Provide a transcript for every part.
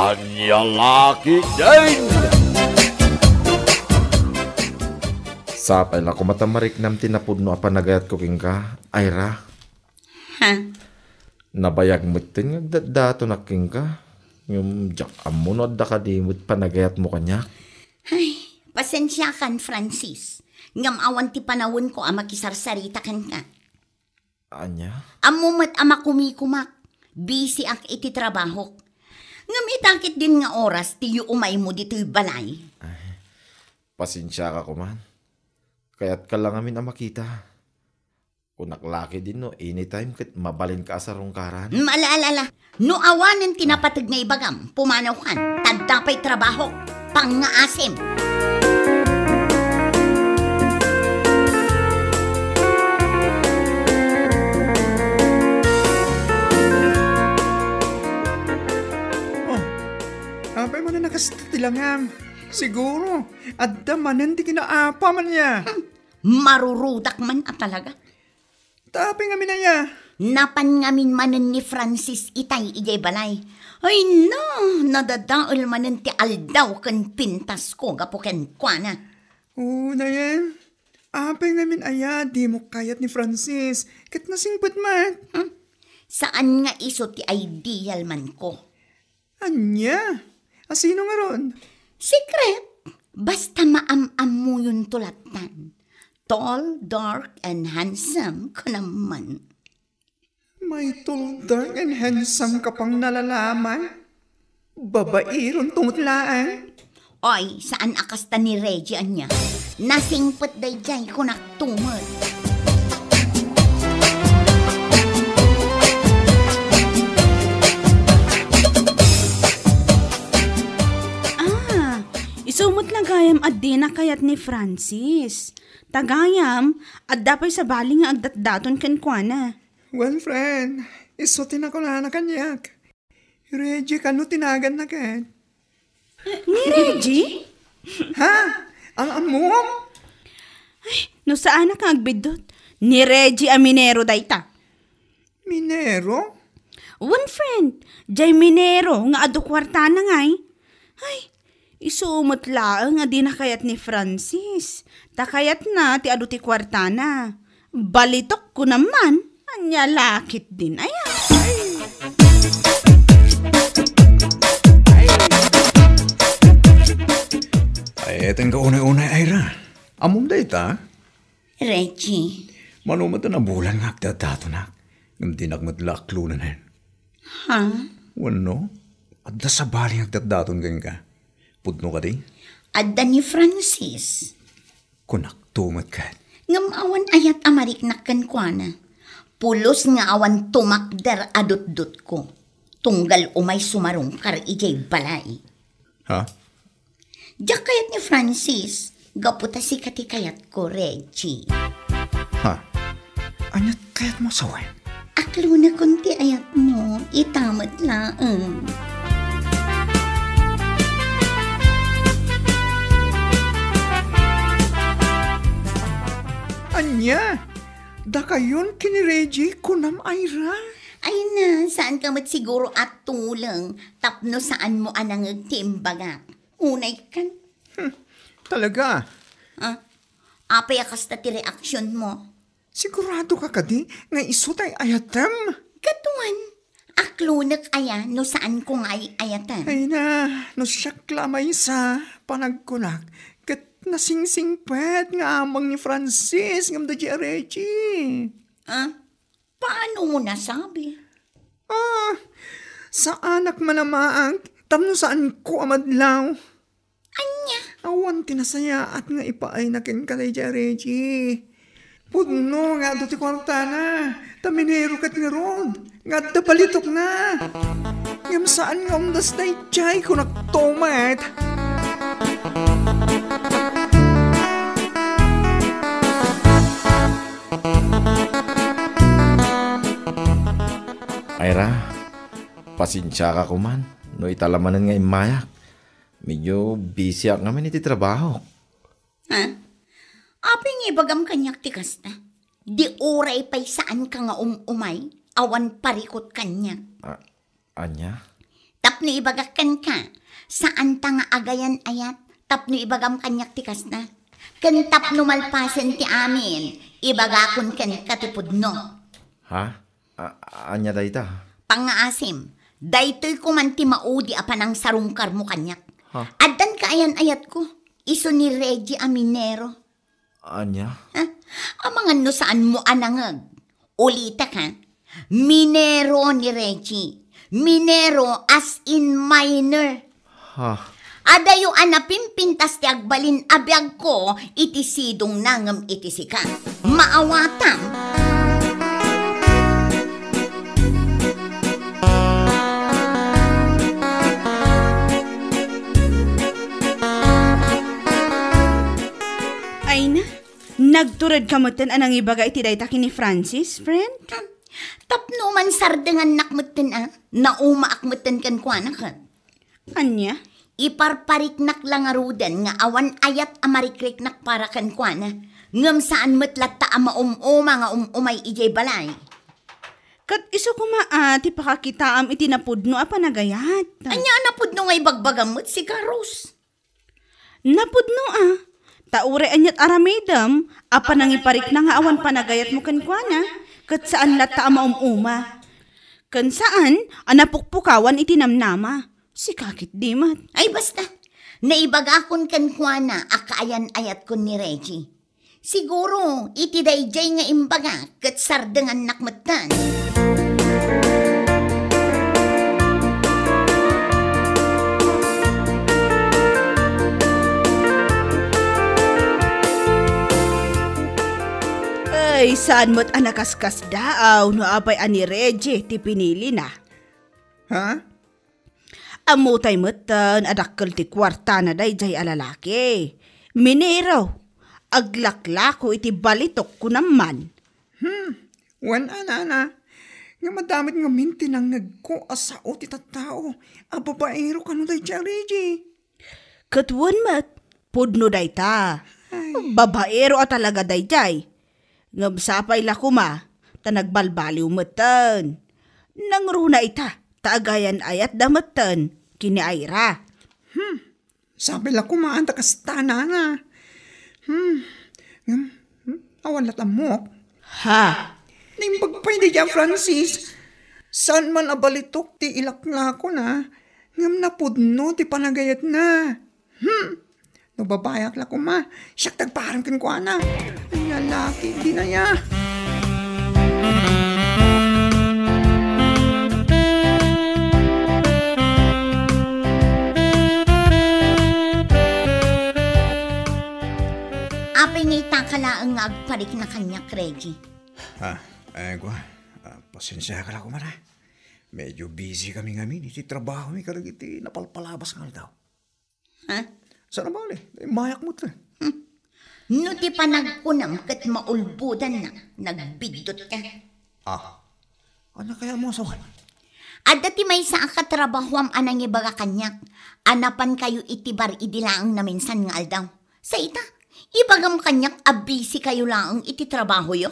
Anya laki din! Sapay lang kumatamarik nam tinapudno apa nagayat ko king ka, Ira. Ha? Nabayag mo tin nga dato na king ka. Yung jak amunod da ka di mo't panagayat mo kanya. Ay, pasensya kan, Francis. Ngam awan ti panawon ko ama kisarsarita kan ka. Anya? Amumat ama kumikumak. Busy ak iti trabaho. Ngam itakit din nga oras ti umay mo dito'y balay. Pasensya ka kuman. Kaya't ka lang amin ang makita. Kung naklaki din no, anytime kat mabalin ka sa rungkaran. Malaalala, no awanan tinapatag nga ibagam, pumanaw kan, tagdapay trabaho, pang-ngaasim. Apay mo na nakastatilangan. Siguro, at damanan di kinaapa man niya. Marurudak man at talaga. Taping amin na niya. Napan ngamin manen ni Francis itay ijay balay. Ay no, nadadaol manen ti aldaw kan pintas ko gapuken kwa na. Oo na yan. Apay ngamin aya, di mo kayat ni Francis. Kat nasingpot man. Saan nga iso ti ideal man ko? Anya? Asino nga ron? Secret. Basta maam-am mo yung tulatan. Tall, dark, and handsome ko naman. May tall, dark, and handsome ka pang nalalaman? Babairon tumutlaan? Oy, saan akasta ni Reggie anya? Nasingpot day jay ko naktumot. Isumot na gayam at di na kayat ni Francis. Tagayam at dapay sa baling nga agdatdaton kenkwana. Well, friend, isutin ako na kanyak. Reggie, kano tinagan na ken? Ni Reggie? Ha? Ang amom? Ay, no saan na kang agbidot? Ni Reggie a Minero dayta. Minero? One friend, jay Minero nga adukwarta na ngay. Ay, isumot laang nga di na kayat ni Francis. Takayat na ti adu ti kwartana. Balitok ko naman. Anya lakit din. Ayan. Ay, etong kaunay-unay, Ira. Amom da ita. Reggie. Manumat na bulan nga agdadato na. Ngam dinagmadlak lunan hen. Ha? Wano? At da sa baling agdadaton ganyan ka. Pudno ka di? Adda ni Francis. Kunak tumat ka. Ngam awan ayat amarik nakkan kwa na. Pulos nga awan tumakder adut-dut ko. Tunggal umay sumarong kar ijay balay. Ha? Diyak kayat ni Francis. Gaputa si kati kayat ko, Reggie. Ha? Anyat kayat mo sawen? Aklo na kunti ayat mo. Itamat laang. Anya? Da kayon kini Reggie kunam Ira? Ay na, saan ka mat siguro at tulang? Tapno saan mo anang timbaga? Unay kan? Talaga? Apay akasta ti reaksyon mo? Sigurado ka kadi nga isutay ayatem? Katuan, aklunak aya no saan ko nga ayatan. Ay na, no siyak lamay sa panagkunak. Kat nasingsingpet nga amang ni Francis ngam da di Reggie. Paano mo nasabi? Sa anak manamaang, tamno saan ko amadlaw. Anya? Awan tinasaya at nga ipaay na ken kalay di Reggie. Pudno nga do ti kwartana. Taminero kat nga ron. Nga da balitok na. Ngam saan nga umdas na itchay ko naktomat. Ira, pasensya ka kuman. No italamanan nga imayak. Medyo busy ak naman iti trabaho. Ha? Aping ibagam kanyak tikas na. Di oray pa'y saan ka nga umay. Awan parikot kanyak. Anya? Tapno ibagakan ka. Saan ta nga agayan ayat? Tapno ibagam kanyak tikas na. Kan tapno malpasen ti amin. Ibagakon kan katipudno. Ha? Anya dayta? Pangaasim, daytoy ko man ti maudi apan ang sarungkar mo kanyak. Ha? Addan ka ayan ayat ko. Iso ni Reggie Aminero. Anya? Ha? Amangan no saan mo anangag. Ulita ka. Minero ni Reggie. Minero as in minor. Ha? Adayo anapimpintas ti agbalin abiyag ko iti sidong nangam iti sika. Maawatam. Ay na, nagturad kamutan anang ibaga iti dayta ni Francis, friend? Tapno man sardengan nakmutin naumaakmutin kan kuana ka. Anya? Iparpariknak lang arudan nga awan ayat amarikriknak para kan kuana. Ngam saan metlat ta ama nga umay ijay balay. Kat iso ti pakakitaam iti napudno apa nagayat. Anya napudno ngay bagbagamot si Carlos. Napudno taure anyat aramidam, apa nang iparik na nga awan panagayat mo kan kuana. Kat saan lata ama Kan saan, anapukpukawan itinamnama. Si kakit dimat. Ay basta, naibagakon kan kuana akaayan ayat kon ni Reggie. Siguro, iti dayjay nga imbaga kat sardengan nakmatan. Ay, saan mo't anakaskas daaw no apay ani Reggie ti pinili na. Ha? Amutay mo't adakkel ti kwarta na dayjay alalaki. Minero, aglaklako iti balitok ko naman. Wan ana. Nga madamit nga minti nang nagko asao ti tattao. Babaero ka no day Reggie. Katwan mat, pudno dayta. Babaero at talaga dayjay. Ngabsapay lakuma, ta nagbalbaliw matan. Nangruna ita, taagayan ayat damatan, kini Aira. Sabi lang kumaan ta kastana na. Awan latamok. Ha? Nimbagpay di dyan, Francis. Saan man abalitok ti ilakla ko na. Ngam na pudno ti panagayat na. No babayak la ko ma. Siyak tagparang kinkwana. Ay lalaki, di na ya. Apay ngay takalaang nga agparik na kanyak, Reggie. Pasensya ka lang ko man Medyo busy kami ngamin. Iti trabaho mi karagiti napalpalabas nga daw. Ha? Sana ba mayak mo ito. No ti panagkunam kat maulbudan na, nagbidot ka. Ano kaya mo sawan? Adda ti may sa akatrabahuam anang ibaga kanyak. Anapan kayo itibar idilaang na minsan nga aldaw. Sa ita, ibagam kanyak abisi kayo laang iti trabaho yo.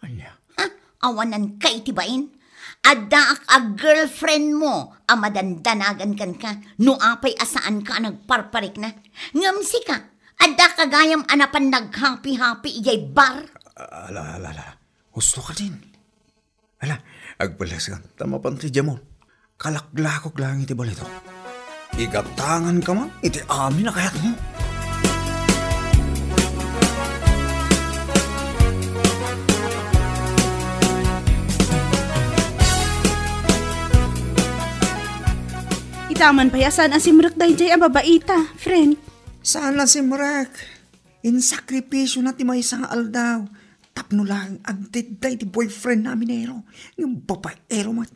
Anya? Ha? Awanan ka itibain. Adda ak girlfriend mo, amadandanagan kan ka, no apay asaan ka nagparparik na. Ngamsi ka, adda kagayam anapan nag-happy-happy ijay bar. Ala. Gusto ka din. Ala, agbalas ka. Tama pa ti Jamon. Kalaklakok lang iti balito. Igatangan ka man, iti amin na kayat mo. Itaman payasan ang simrek dayjay ang babaita, friend. Saan lang si Murek? In sakripisyo na ti may isang aldaw. Tapno lang agdiday ti boyfriend namin ero. Yung babaero mat.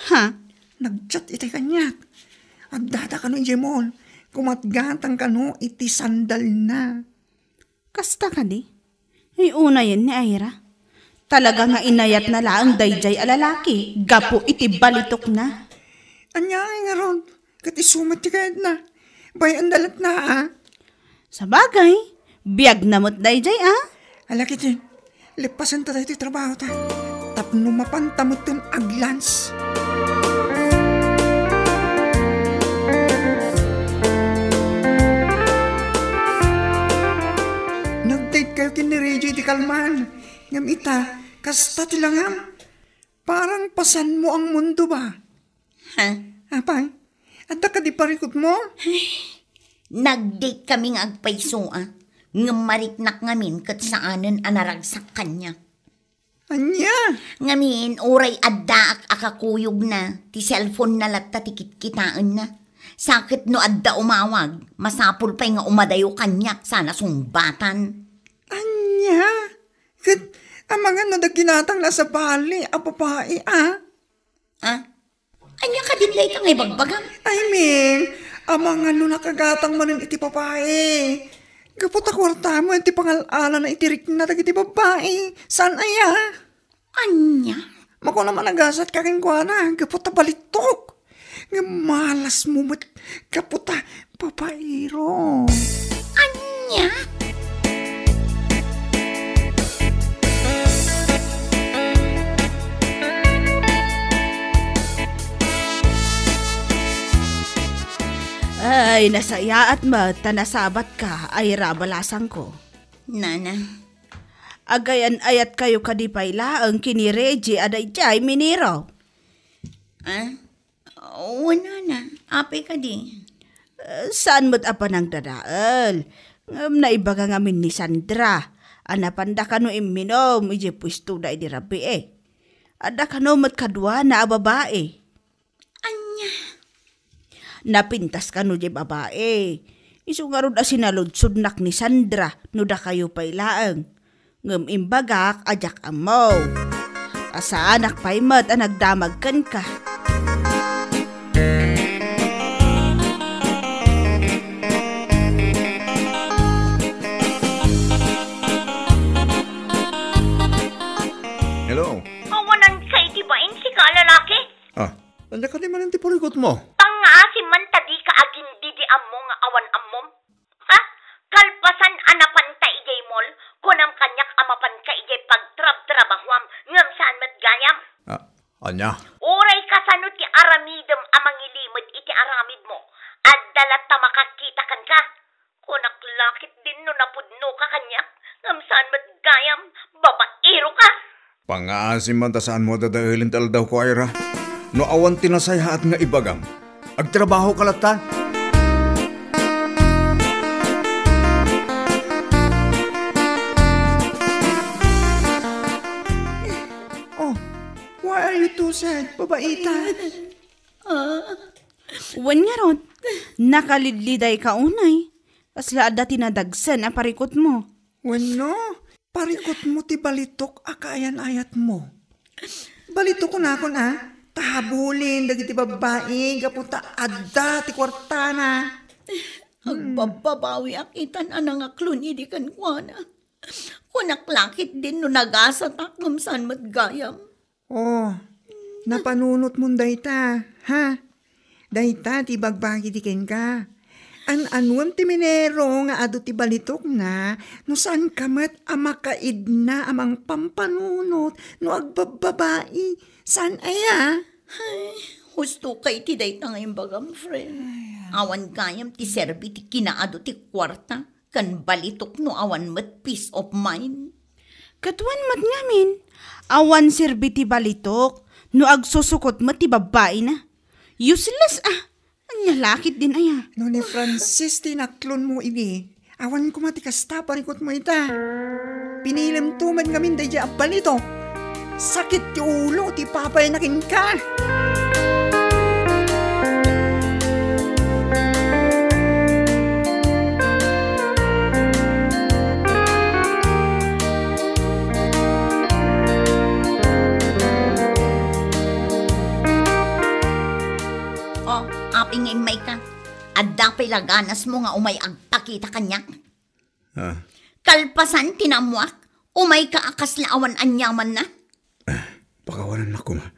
Ha? Nagchat iti kanyat. Agdada ka no Jemon. Kumatgantang ka no iti sandal na. Kasta ka di? Ay una yan ni Aira. Talaga nga inayat na laang dayjay alalaki. Gapo iti balitok na. Anyay nga ron. Kati sumat ti kayad na. Bayan dalat na Sa bagay, biyag namot dayjay Alaki din. Lipasan ta tayo ti trabaho ta. Tapno mapantamot ton aglans. Kasta tilangam. Parang pasan mo ang mundo ba? Ha? Apay, at ka di parikot mo? Nag-date kami nga agpayso nga mariknak ngamin kat saanan anaragsak kanya. Anya? Ngamin, oray adda ak akakuyog na, ti cellphone na latta tikit kitaan na. Sakit no adda umawag, masapul pa'y nga umadayo kanyak, sana sumbatan. Anya? Kat, ang mga nadaginatang nasa bali, apapai, Anya ka din lay kang ibagbagang. I mean, ang mga nakagatang manin iti babae. Kapot kwarta mo, iti pangalaala na itirik na iti babae. San aya? Anya? Mako naman nagasat ka rin kwa na, kapot balitok. Nga malas mo mat, kapot papairo. Anya? Ay, nasaya at tanasabat ka, ay rabalasang ko. Nana, Agayan ayat kayo kadipay laang kini Reggie aday jay miniro. wala na. Apay ka di. Saan mo't apa ng dadaal? Naibaga ngamin ni Sandra. Anapanda ka no iminom, ije pwisto na di rabi Ada ka no mo't kadwa na babae. Anya? Napintas ka no di babae. Isu nga ron sinaludsod nak ni Sandra, no da kayo pay laang. Ngam imbagak ajak amaw. Asa anak pay mat nagdamagkan ka. Hello? Awanan sa itibain si ka lalaki? Tanda ka di man ang tipurikot mo. Pangasi man tadi ka aging didi ammo nga awan ammom. Ha? Kalpasan anapan ta ijay mol, kunam kanyak amapan ka ijay pagtrab-trabahwam, ngam saan mat gayam. Anya? Uray kasanot ti aramidem amang ilimod iti aramid mo, at dalat ta makakita kan ka. Kunak lakit din no napudno ka kanyak, ngam saan mat gayam, babaero ka. Pangasim man ta saan mo dadahilin tal daw ko, Ira. No awan tinasayhaat nga ibagam. Agtrabaho ka lata. Oh, why are you too sad, babaita? Wan nga ron, nakalidliday ka unay. Kasla ada tinadagsan ang parikot mo. Wano, parikot mo ti balitok akayan ayat mo. Balitok ko na ako tahabulin, dagiti babae, gaputa adda ti kwartana. Agbababawi akitan anang aklon idi kan kuana. Kunaklakit din no nagasat akam saan mat gayam. Oh, napanunot mo dayta, ha? Dayta ti bagbagi di ken ka. An-anuan ti minero nga adu ti balitok na, no saan kamat amakaid na amang pampanunot, no agbababae, saan aya? Ay, husto kay ti day ta ngayong bagam, friend. Awan gayam ti serbi ti kinaado ti kwarta, kan balitok no awan mat peace of mind. Katuan mat ngamin, awan sirbiti balitok, no agsusukot mat ti babae na. Useless anya lakit din aya. No ni Francis tinaklon mo ini, awan ko matikasta parikot mo ita. Pinilim tuman ngamin day dya balito. Sakit ti ulo ti papay nakin ka. Aping may ka. Adda pa'y laganas mo nga umay agpakita kanyak. Kalpasan tinamuak, umay ka akas laawan anyaman na. Pakawanan ako ma.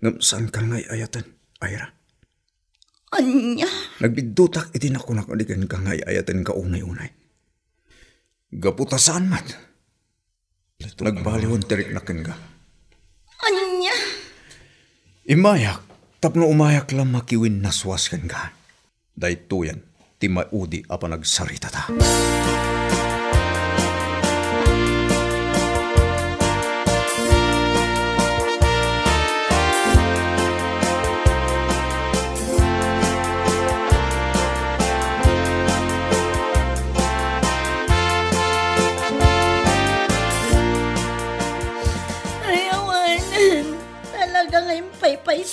Ngam saan ka ngay ayatan, Ira? Anya? Nagbidutak iti nakunakaligan ka ngay ayatan ka unay-unay. Gaputa saan mat? Nagbaliwan tirik nakin ka. Anya? Imayak, tapno umayak lang makiwin naswas kan ka. Dahito yan, ti maudi apa nagsarita ta.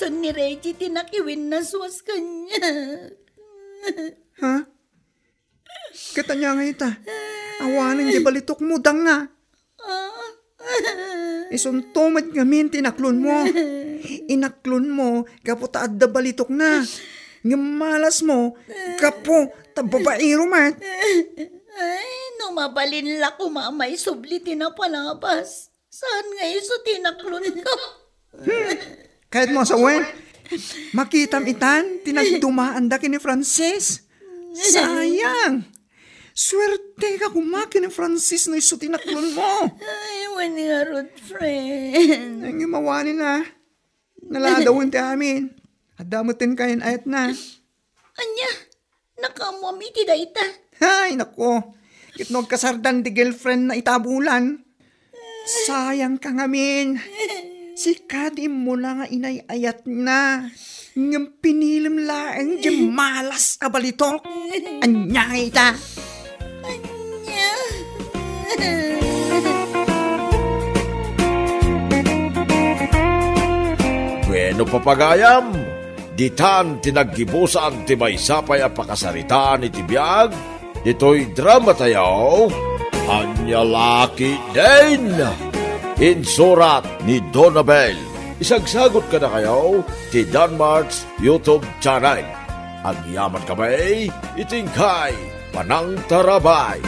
San ni Reggie tinakiwin na suwas kanya. Ha? Kita niya nga ita. Awanan di balitok mo dang nga. Isuntomad ngamin tinaklon mo. Inaklon mo, kapo taad da balitok na. Ngamalas mo, kapo tababairo mat. Ay, numabalin la ko mamay subli tinapalabas. Saan nga iso tinaklon ka? Kahit mo sa wen, makitam itan, tinagdumaan da kini Francis. Sayang. Swerte ka kumaki ni Francis na iso tinaklon mo. Ay, wani nga rod, friend. Ang imawanin na. Naladawin ti amin. At damutin kain ayat na. Anya, nakamwamiti da ita. Ay, nako. Kitnog kasardan di girlfriend na itabulan. Sayang ka ngamin. Si Kadim mo na nga inayayat na. Ngam pinilim laeng di malas ka balitok. Anya ita. Anya. Bueno papagayam, ditan tinaggibusan ti may sapay a pakasaritaan iti biyag, dito'y drama tayaw, Anyalaki din! Insurat ni Donabel. Isagsagot ka na kayo ti Danmarks YouTube channel. Ang yaman kamay, itingkay, panang tarabay.